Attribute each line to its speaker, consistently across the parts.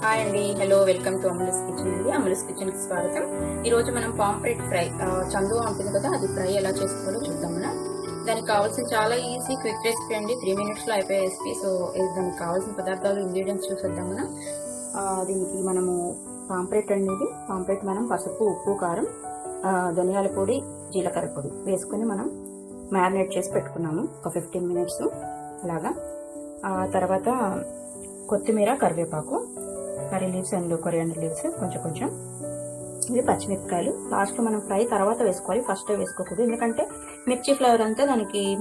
Speaker 1: Hi అండి, hello, welcome to Amul's kitchen అండి. Amul's kitchen కి స్వాగతం. ఈరోజు మనం పాంప్లెట్ ఫ్రై చందువా ఉంటుంది కదా, అది ఫ్రై ఎలా చేసుకోవాలో చూద్దాం. మనం దానికి కావాల్సిన చాలా ఈజీ క్విక్ రెసిపీ అండి, 3 minutes లో అయిపోయే రెసిపీ. సో దానికి కావాల్సిన పదార్థాలు, ఇంగ్రీడియంట్స్ చూసేద్దాం మనం. దీనికి మనము పాంప్లెట్ అనేది పాంప్లెట్ మనం పసుపు, ఉప్పు, కారం, ధనియాల పొడి, జీలకర్ర పొడి వేసుకుని మనం మ్యారినేట్ చేసి పెట్టుకున్నాము ఒక 15 minutes అలాగా. తర్వాత కొత్తిమీర, కరివేపాకు, curry leaves and coriander leaves కొంచెం. ఇది పచ్చిమిరపకాయలు లాస్ట్లో మనం ఫ్రై తర్వాత వేసుకోవాలి, ఫస్ట్ వేసుకోకూడదు. ఎందుకంటే మిర్చి ఫ్లేవర్ అంతా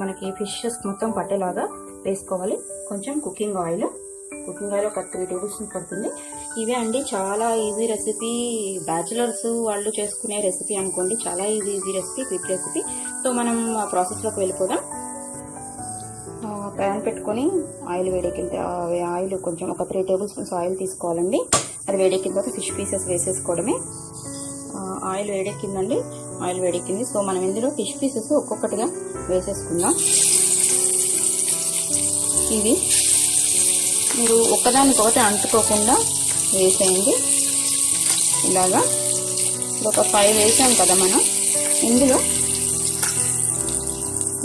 Speaker 1: మనకి ఫిషెస్ మొత్తం పట్టేలాగా వేసుకోవాలి. కొంచెం కుకింగ్ ఆయిల్ ఒక 3 tablespoons పడుతుంది. ఇవే అండి, చాలా ఈజీ రెసిపీ. బ్యాచిలర్స్ వాళ్ళు చేసుకునే రెసిపీ అనుకోండి, చాలా easy recipe, quick recipe. So మనం ఆ ప్రాసెస్లోకి వెళ్ళిపోదాం. ప్యాన్ పెట్టుకొని ఆయిల్ వేడెక్కిన ఆయిల్ కొంచెం ఒక 3 tablespoons ఆయిల్ తీసుకోవాలండి. అది వేడెక్కిన తర్వాత ఫిష్ పీసెస్ వేసేసుకోవడమే. ఆయిల్ వేడెక్కిందండి, ఆయిల్ వేడెక్కింది. సో మనం ఇందులో ఫిష్ పీసెస్ ఒక్కొక్కటిగా వేసేసుకుందాం. ఇవి మీరు ఒక్కదానికొకటి అంటుకోకుండా వేసేయండి. ఇలాగా ఒక 5 వేసాం కదా మనం.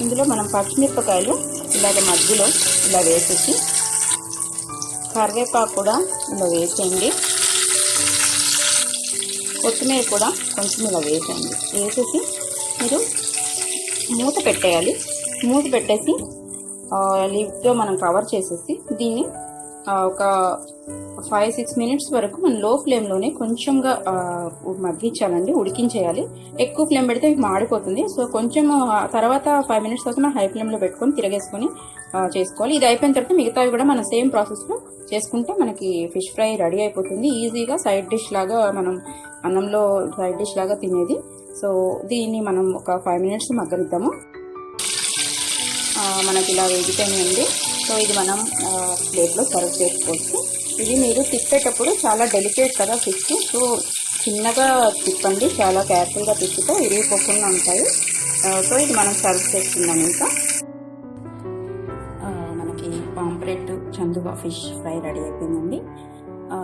Speaker 1: ఇందులో మనం పచ్చిమిరపకాయలు ఇలాగ మధ్యలో ఇలా వేసేసి, కరివేపాకు కూడా ఇలా వేసేయండి, కొత్తిమీర కూడా కొంచెం ఇలా వేసేయండి. వేసేసి మీరు మూత పెట్టేయాలి. మూత పెట్టేసి లిడ్తో మనం కవర్ చేసేసి దీన్ని ఒక 5-6 minutes వరకు మనం లో ఫ్లేమ్లోనే కొంచెంగా మగ్గించాలండి, ఉడికించేయాలి. ఎక్కువ ఫ్లేమ్ పెడితే మాడిపోతుంది. సో కొంచెం తర్వాత 5 minutes తర్వాత మనం హై ఫ్లేమ్లో పెట్టుకొని తిరగేసుకొని చేసుకోవాలి. ఇది అయిపోయిన తర్వాత మిగతావి కూడా మనం సేమ్ ప్రాసెస్లో చేసుకుంటే మనకి ఫిష్ ఫ్రై రెడీ అయిపోతుంది. ఈజీగా సైడ్ డిష్ లాగా, మనం అన్నంలో సైడ్ డిష్ లాగా తినేది. సో దీన్ని మనం ఒక 5 minutes మగ్గనిద్దాము. మనకి ఇలా వేగిపోయిందండి. సో ఇది మనం ప్లేట్లో సర్వ్ చేసుకోవచ్చు. ఇది మీరు తిప్పేటప్పుడు చాలా డెలికేట్ కదా ఫిష్, సో చిన్నగా తిప్పండి, చాలా కేర్ఫుల్గా తిప్పితే ఇరిగిపోకుండా ఉంటాయి. సో ఇది మనం సర్వ్ చేసుకుందాం. ఇంకా మనకి పాంప్లెట్ చందువా ఫిష్ ఫ్రై రెడీ అయిపోయిందండి.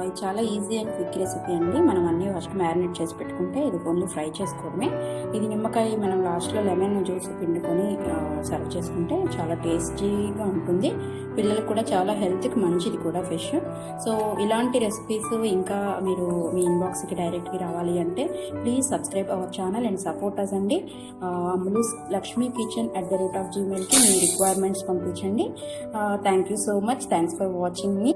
Speaker 1: ఇది చాలా ఈజీ అండ్ క్విక్ రెసిపీ అండి. మనం అన్నీ ఫస్ట్ మ్యారినేట్ చేసి పెట్టుకుంటే ఇది ఓన్లీ ఫ్రై చేసుకోవడమే. ఇది నిమ్మకాయ మనం లాస్ట్లో లెమన్ జ్యూస్ పిండుకొని సర్వ్ చేసుకుంటే చాలా టేస్టీగా ఉంటుంది. పిల్లలకు కూడా చాలా హెల్త్కి మంచిది కూడా ఫిష్. సో ఇలాంటి రెసిపీస్ ఇంకా మీరు మీ ఇన్బాక్స్కి డైరెక్ట్గా రావాలి అంటే please subscribe our channel and support us అండి. అమూల్స్ లక్ష్మీ కిచెన్ @gmail.com మీ రిక్వైర్మెంట్స్ పంపించండి. Thank you so much. Thanks for watching me.